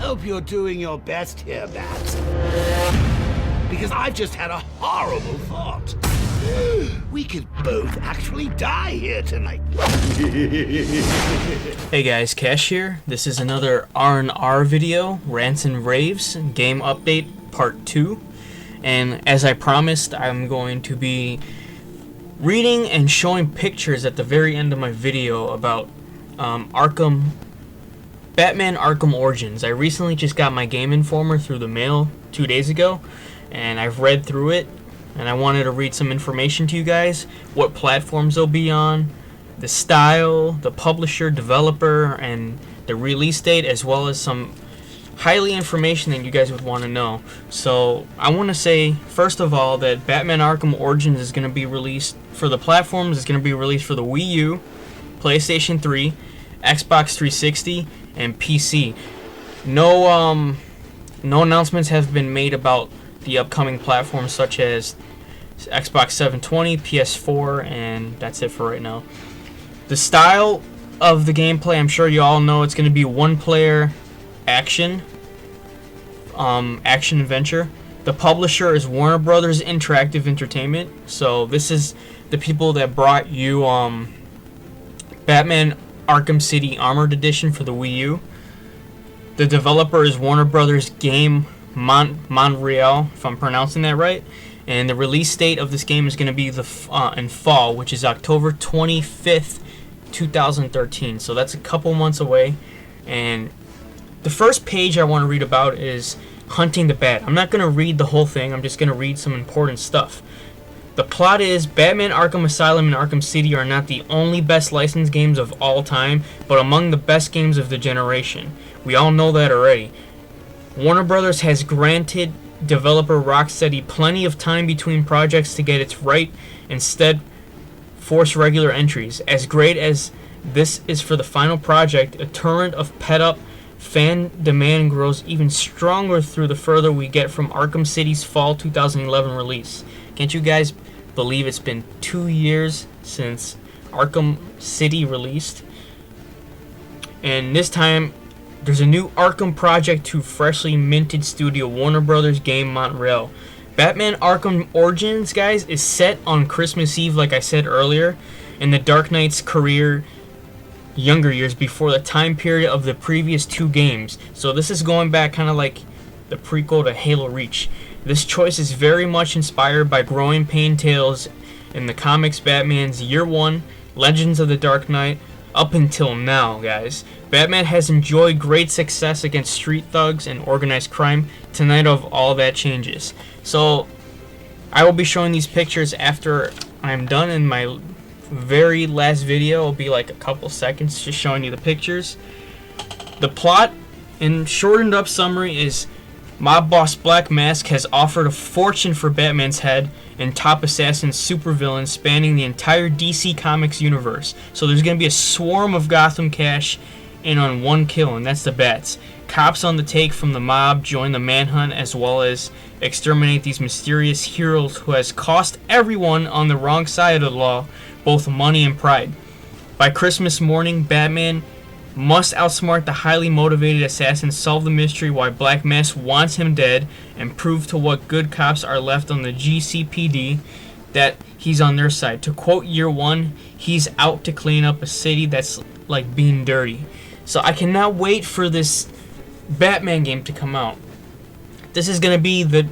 hope you're doing your best here, Bat. Because I've just had a horrible thought. We could both actually die here tonight. Hey guys, Cash here. This is another R&R video, Rants and Raves, Game Update Part 2. And as I promised, I'm going to be reading and showing pictures at the very end of my video about Batman Arkham Origins. I recently just got my Game Informer through the mail 2 days ago, and I've read through it. And I wanted to read some information to you guys, what platforms they'll be on, the style, the publisher, developer, and the release date, as well as some highly information that you guys would want to know. So I want to say, first of all, that Batman Arkham Origins is going to be released for the platforms. It's going to be released for the Wii U, PlayStation 3, Xbox 360, and PC. No announcements have been made about the upcoming platforms such as Xbox 720, PS4, and that's it for right now. The style of the gameplay, I'm sure you all know, it's going to be one-player action adventure. The publisher is Warner Brothers Interactive Entertainment, so this is the people that brought you Batman Arkham City Armored Edition for the Wii U. The developer is Warner Brothers Game Montreal, if I'm pronouncing that right, and the release date of this game is going to be in fall, which is October 25th, 2013. So that's a couple months away. And the first page I want to read about is Hunting the Bat. I'm not going to read the whole thing. I'm just going to read some important stuff. The plot is Batman Arkham Asylum and Arkham City are not the only best licensed games of all time, but among the best games of the generation. We all know that already. Warner Brothers has granted developer Rocksteady plenty of time between projects to get it right, instead force regular entries. As great as this is for the final project, a torrent of pent-up fan demand grows even stronger through the further we get from Arkham City's fall 2011 release. Can't you guys believe it's been 2 years since Arkham City released? And this time, there's a new Arkham project to freshly minted studio Warner Brothers Game Montreal. Batman Arkham Origins, guys, is set on Christmas Eve, like I said earlier, in the Dark Knight's career younger years before the time period of the previous two games. So this is going back kind of like the prequel to Halo Reach. This choice is very much inspired by growing pain tales in the comics Batman's Year One, Legends of the Dark Knight, up until now, guys. Batman has enjoyed great success against street thugs and organized crime. Tonight of all that changes. So I will be showing these pictures after I'm done in my very last video. It'll be like a couple seconds just showing you the pictures. The plot in shortened up summary is mob boss Black Mask has offered a fortune for Batman's head and top assassin supervillains spanning the entire DC Comics universe. So there's going to be a swarm of Gotham cash in on one kill, and that's the Bats. Cops on the take from the mob join the manhunt as well as exterminate these mysterious heroes who has cost everyone on the wrong side of the law both money and pride. By Christmas morning, Batman must outsmart the highly motivated assassin, solve the mystery why Black Mask wants him dead, and prove to what good cops are left on the GCPD that he's on their side. To quote Year One, he's out to clean up a city that's like being dirty. So I cannot wait for this Batman game to come out. This is going to be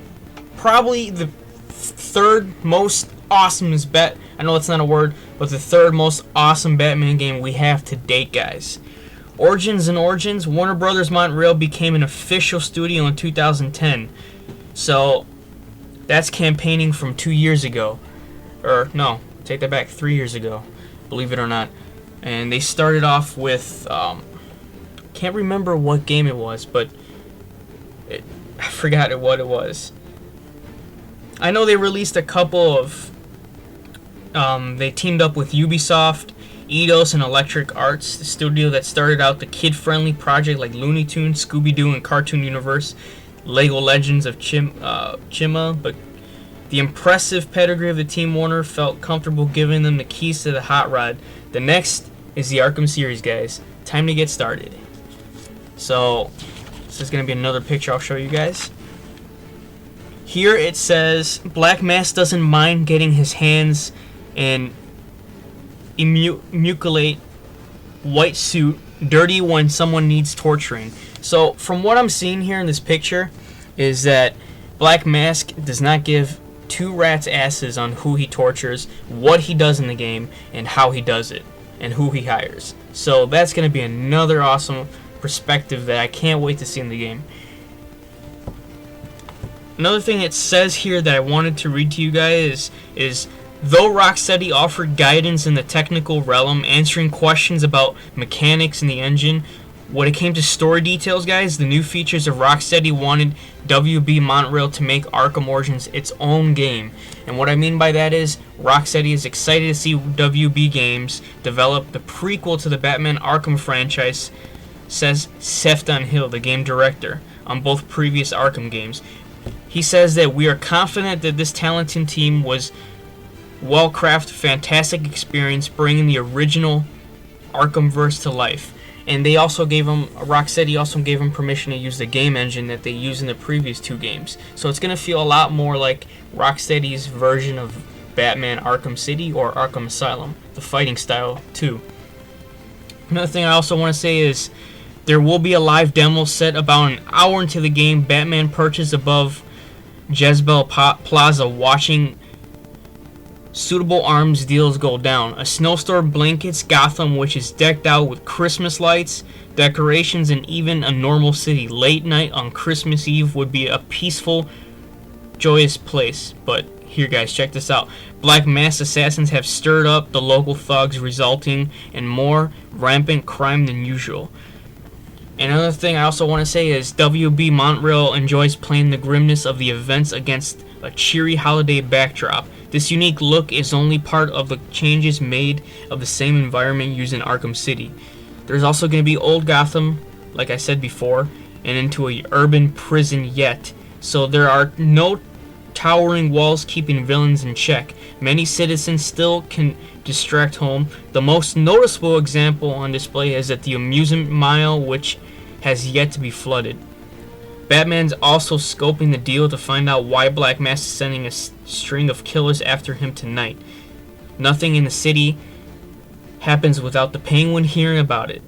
probably the third most awesomest I know it's not a word, but the third most awesome Batman game we have to date, guys. Origins, Warner Brothers Montreal became an official studio in 2010. So that's campaigning from 2 years ago. Or no, take that back, 3 years ago, believe it or not. And they started off with can't remember what game it was, but I forgot what it was. I know they released a couple of they teamed up with Ubisoft, Eidos, and Electric Arts, the studio that started out the kid-friendly project like Looney Tunes, Scooby-Doo, and Cartoon Universe, Lego Legends of Chima, but the impressive pedigree of the Team Warner felt comfortable giving them the keys to the hot rod. The next is the Arkham series, guys. Time to get started. So This is going to be another picture I'll show you guys. Here it says, Black Mask doesn't mind getting his hands and mutilate white suit dirty when someone needs torturing. So from what I'm seeing here in this picture is that Black Mask does not give two rats' asses on who he tortures, what he does in the game, and how he does it, and who he hires. So that's going to be another awesome perspective that I can't wait to see in the game. Another thing it says here that I wanted to read to you guys is though Rocksteady offered guidance in the technical realm, answering questions about mechanics in the engine, when it came to story details, guys, the new features of Rocksteady wanted WB Montreal to make Arkham Origins its own game. And what I mean by that is, Rocksteady is excited to see WB Games develop the prequel to the Batman Arkham franchise, says Sefton Hill, the game director, on both previous Arkham games. He says that we are confident that this talented team was well-crafted, fantastic experience bringing the original Arkhamverse to life. And they also gave him, Rocksteady also gave him permission to use the game engine that they used in the previous two games. So it's going to feel a lot more like Rocksteady's version of Batman Arkham City or Arkham Asylum, the fighting style too. Another thing I also want to say is there will be a live demo set about an hour into the game. Batman perches above Jezebel Plaza watching suitable arms deals go down. A snowstorm blankets Gotham, which is decked out with Christmas lights, decorations, and even a normal city. Late night on Christmas Eve would be a peaceful, joyous place. But here, guys, check this out. Black Mask assassins have stirred up the local thugs, resulting in more rampant crime than usual. Another thing I also want to say is WB Montreal enjoys playing the grimness of the events against a cheery holiday backdrop. This unique look is only part of the changes made of the same environment used in Arkham City. There's also going to be old Gotham, like I said before, and into a urban prison yet. So there are no towering walls keeping villains in check. Many citizens still can distract home. The most noticeable example on display is at the amusement mile, which has yet to be flooded. Batman's also scoping the deal to find out why Black Mask is sending a string of killers after him tonight. Nothing in the city happens without the Penguin hearing about it.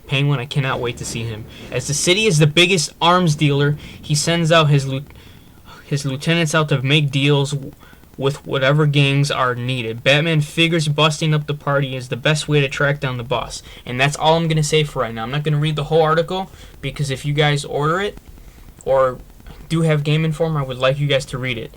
Penguin, I cannot wait to see him. As the city is the biggest arms dealer, he sends out his lieutenants out to make deals with whatever gangs are needed. Batman figures busting up the party is the best way to track down the boss. And that's all I'm going to say for right now. I'm not going to read the whole article, because if you guys order it, or do have Game Informer, I would like you guys to read it.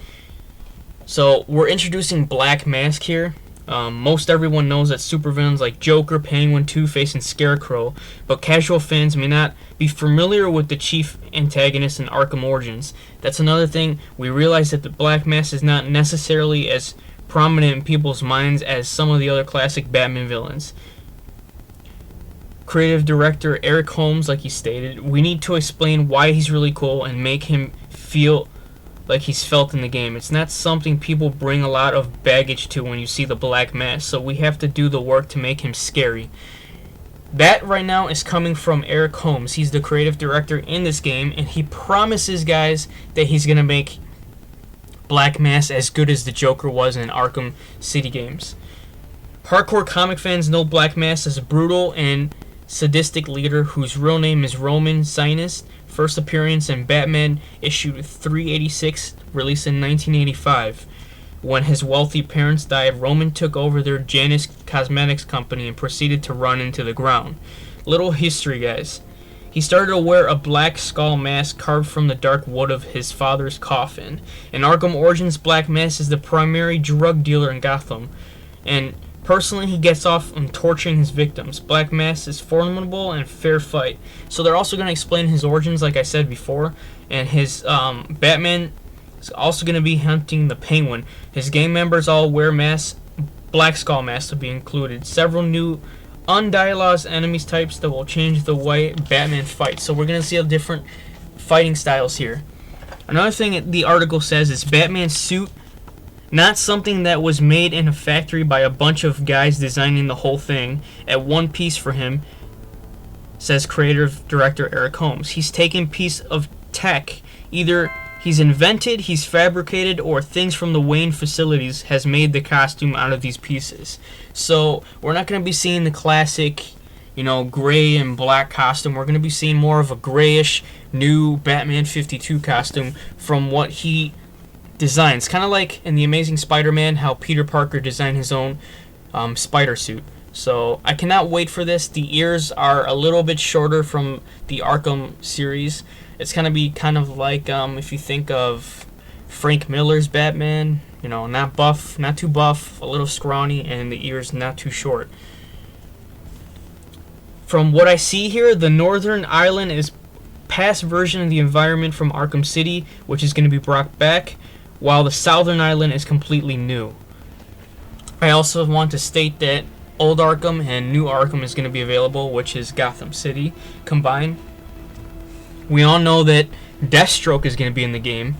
So, we're introducing Black Mask here. Most everyone knows that supervillains like Joker, Penguin, Two-Face, and Scarecrow, but casual fans may not be familiar with the chief antagonist in Arkham Origins. That's another thing. We realize that the Black Mask is not necessarily as prominent in people's minds as some of the other classic Batman villains. Creative director Eric Holmes, like he stated, we need to explain why he's really cool and make him feel like he's felt in the game. It's not something people bring a lot of baggage to when you see the Black Mask, so we have to do the work to make him scary. That right now is coming from Eric Holmes. He's the creative director in this game, and he promises, guys, that he's going to make Black Mask as good as the Joker was in Arkham City games. Hardcore comic fans know Black Mask as a brutal and sadistic leader whose real name is Roman Sinus. First appearance in Batman issue 386, released in 1985. When his wealthy parents died, Roman took over their Janus Cosmetics company and proceeded to run into the ground. Little history, guys. He started to wear a black skull mask carved from the dark wood of his father's coffin. In Arkham Origins, Black Mask is the primary drug dealer in Gotham, and personally, he gets off on torturing his victims. Black Mask is formidable and fair fight. So they're also going to explain his origins, like I said before. And his Batman is also going to be hunting the Penguin. His gang members all wear masks. Black Skull masks will be included. Several new undialogued enemies types that will change the way Batman fights. So we're going to see different fighting styles here. Another thing the article says is Batman's suit, not something that was made in a factory by a bunch of guys designing the whole thing at one piece for him. says creative director Eric Holmes. He's taken piece of tech, either he's invented, he's fabricated, or things from the Wayne facilities has made the costume out of these pieces. So we're not going to be seeing the classic, gray and black costume. We're going to be seeing more of a grayish new Batman 52 costume from what he designs. Kind of like in The Amazing Spider-Man, how Peter Parker designed his own spider suit. So I cannot wait for this. The ears are a little bit shorter from the Arkham series. It's going to be kind of like if you think of Frank Miller's Batman, not buff, not too buff, a little scrawny, and the ears not too short. From what I see here, the Northern Island is past version of the environment from Arkham City, which is going to be brought back, while the Southern Island is completely new. I also want to state that Old Arkham and New Arkham is going to be available, which is Gotham City combined. We all know that Deathstroke is going to be in the game,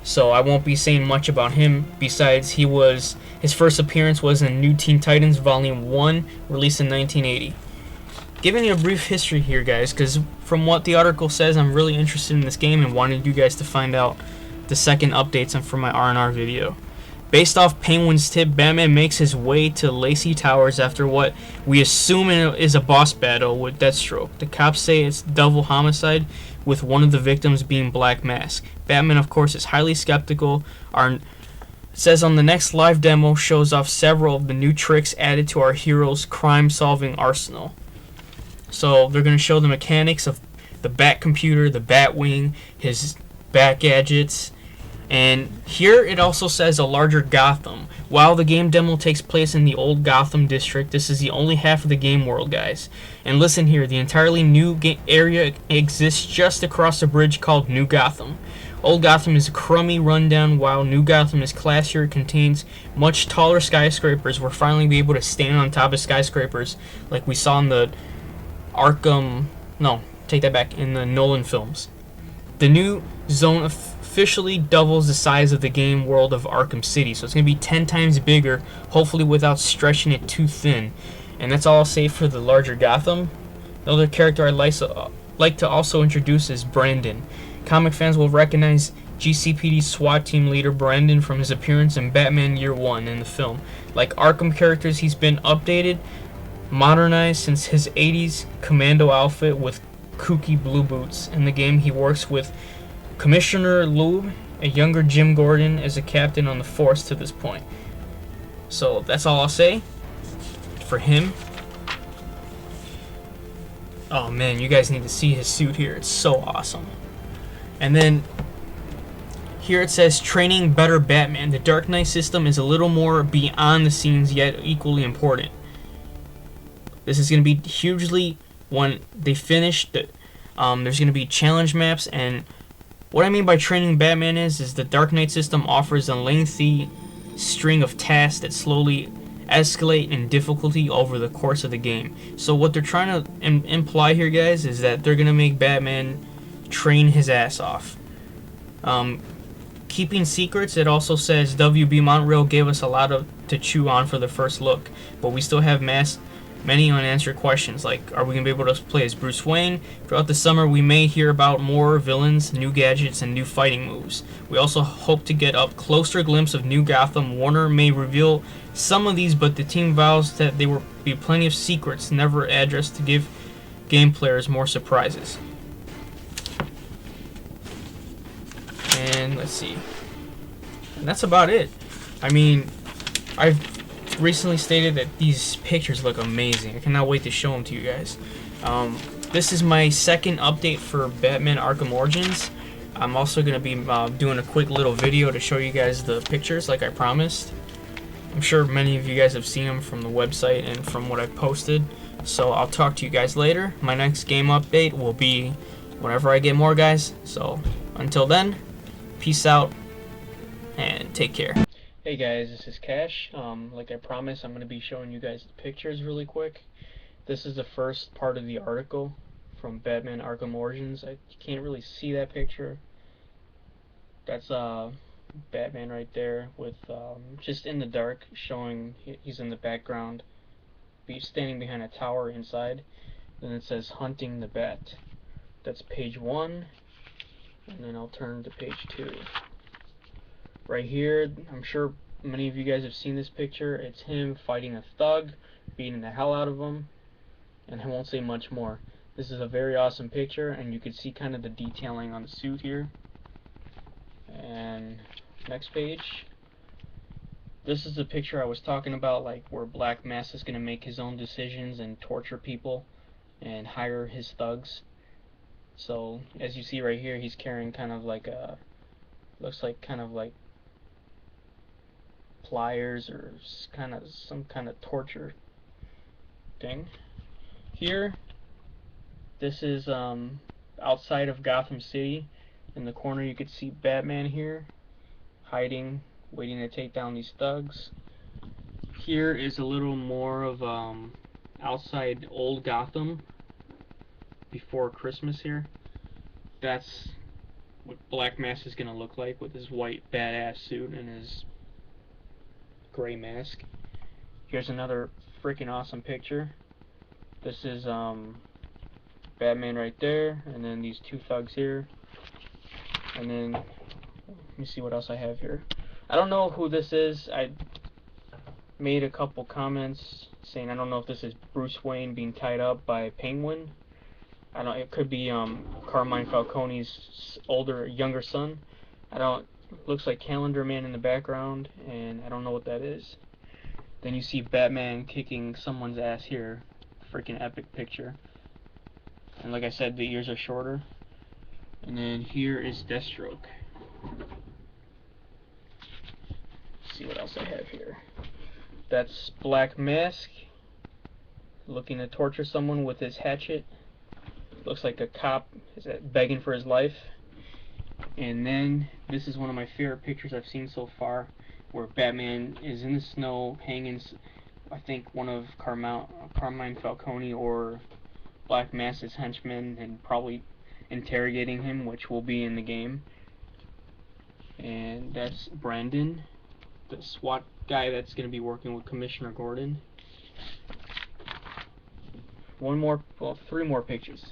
so I won't be saying much about him, besides his first appearance was in New Teen Titans Volume 1, released in 1980. Giving you a brief history here, guys, because from what the article says, I'm really interested in this game and wanted you guys to find out the second updates for my R&R video. Based off Penguin's tip, Batman makes his way to Lacey Towers after what we assume is a boss battle with Deathstroke. The cops say it's double homicide, with one of the victims being Black Mask. Batman, of course, is highly skeptical. Says on the next live demo shows off several of the new tricks added to our hero's crime-solving arsenal. So they're going to show the mechanics of the Bat computer, the Batwing, his Bat gadgets. And here it also says a larger Gotham. While the game demo takes place in the old Gotham district, this is the only half of the game world, guys. And listen here, the entirely new area exists just across the bridge called New Gotham. Old Gotham is a crummy rundown, while New Gotham is classier. It contains much taller skyscrapers. We're finally be able to stand on top of skyscrapers like we saw in the in the Nolan films. The new zone officially doubles the size of the game world of Arkham City, so it's going to be 10 times bigger, hopefully without stretching it too thin. And that's all I'll say for the larger Gotham. The other character I'd like to also introduce is Brandon. Comic fans will recognize GCPD SWAT team leader Brandon from his appearance in Batman Year One in the film. Like Arkham characters, he's been updated, modernized since his 80s commando outfit with kooky blue boots. In the game, he works with Commissioner Lube, a younger Jim Gordon, as a captain on the force to this point. So that's all I'll say for him. Oh man, you guys need to see his suit here. It's so awesome. And then here it says training better Batman. The Dark Knight system is a little more beyond the scenes, yet equally important. This is going to be hugely when they finish. There's going to be challenge maps, and what I mean by training Batman is the Dark Knight system offers a lengthy string of tasks that slowly escalate in difficulty over the course of the game. So what they're trying to imply here, guys, is that they're going to make Batman train his ass off. Keeping secrets, it also says WB Montreal gave us a lot to chew on for the first look, but we still have many unanswered questions, like are we going to be able to play as Bruce Wayne? Throughout the summer we may hear about more villains, new gadgets, and new fighting moves. We also hope to get up closer glimpse of New Gotham. Warner may reveal some of these, but the team vows that there will be plenty of secrets never addressed to give game players more surprises. And let's see, and that's about it. I mean, I've recently stated that these pictures look amazing. I cannot wait to show them to you guys. This is my second update for Batman Arkham Origins. I'm also going to be doing a quick little video to show you guys the pictures like I promised. I'm sure many of you guys have seen them from the website and from what I've posted. So I'll talk to you guys later. My next game update will be whenever I get more, guys. So until then, peace out and take care. Hey guys, this is Cash. Like I promised, I'm going to be showing you guys the pictures really quick. This is the first part of the article from Batman Arkham Origins. You can't really see that picture. That's Batman right there with just in the dark, showing he's in the background, standing behind a tower inside. Then it says Hunting the Bat. That's page 1, and then I'll turn to page 2. Right here, I'm sure many of you guys have seen this picture. It's him fighting a thug, beating the hell out of him, and I won't say much more. This is a very awesome picture, and you can see kind of the detailing on the suit here. And next page. This is the picture I was talking about, like where Black Mask is going to make his own decisions and torture people and hire his thugs. So as you see right here, he's carrying kind of like a, looks like kind of like pliers or kind of some kind of torture thing. Here, this is outside of Gotham City. In the corner you could see Batman here, hiding, waiting to take down these thugs. Here is a little more of outside old Gotham before Christmas here. That's what Black Mask is gonna look like with his white badass suit and his gray mask. Here's another freaking awesome picture. This is Batman right there, and then these two thugs here. And then let me see what else I have here. I don't know who this is. I made a couple comments saying I don't know if this is Bruce Wayne being tied up by Penguin. I don't. It could be Carmine Falcone's younger son. I don't. Looks like Calendar Man in the background, and I don't know what that is. Then you see Batman kicking someone's ass here. Freaking epic picture. And like I said, the ears are shorter. And then here is Deathstroke. Let's see what else I have here. That's Black Mask looking to torture someone with his hatchet. Looks like a cop is begging for his life. And then this is one of my favorite pictures I've seen so far, where Batman is in the snow hanging, I think one of Carmine Falcone or Black Mask's henchmen, and probably interrogating him, which will be in the game. And that's Brandon, the SWAT guy that's going to be working with Commissioner Gordon. Three more pictures.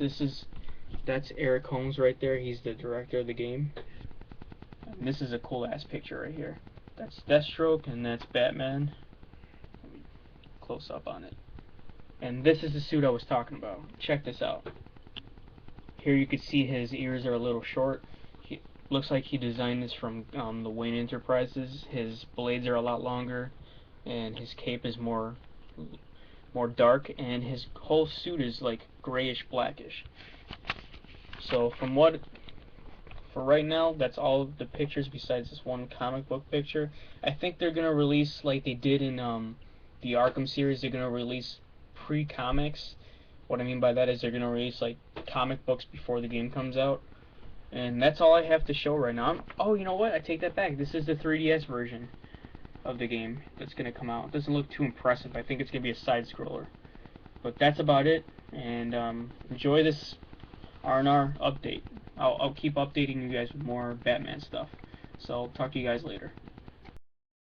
That's Eric Holmes right there. He's the director of the game. And this is a cool ass picture right here. That's Deathstroke, and that's Batman. Let me close up on it. And this is the suit I was talking about. Check this out. Here you can see his ears are a little short. Looks like he designed this from the Wayne Enterprises. His blades are a lot longer, and his cape is more dark, and his whole suit is like grayish blackish. So for right now, that's all of the pictures besides this one comic book picture. I think they're gonna release, like they did in the Arkham series, they're gonna release pre-comics. What I mean by that is they're gonna release like comic books before the game comes out. And that's all I have to show right now. Oh, you know what? I take that back. This is the 3DS version of the game that's going to come out. It doesn't look too impressive. I think it's going to be a side-scroller. But that's about it. And enjoy this R&R update. I'll keep updating you guys with more Batman stuff. So I'll talk to you guys later.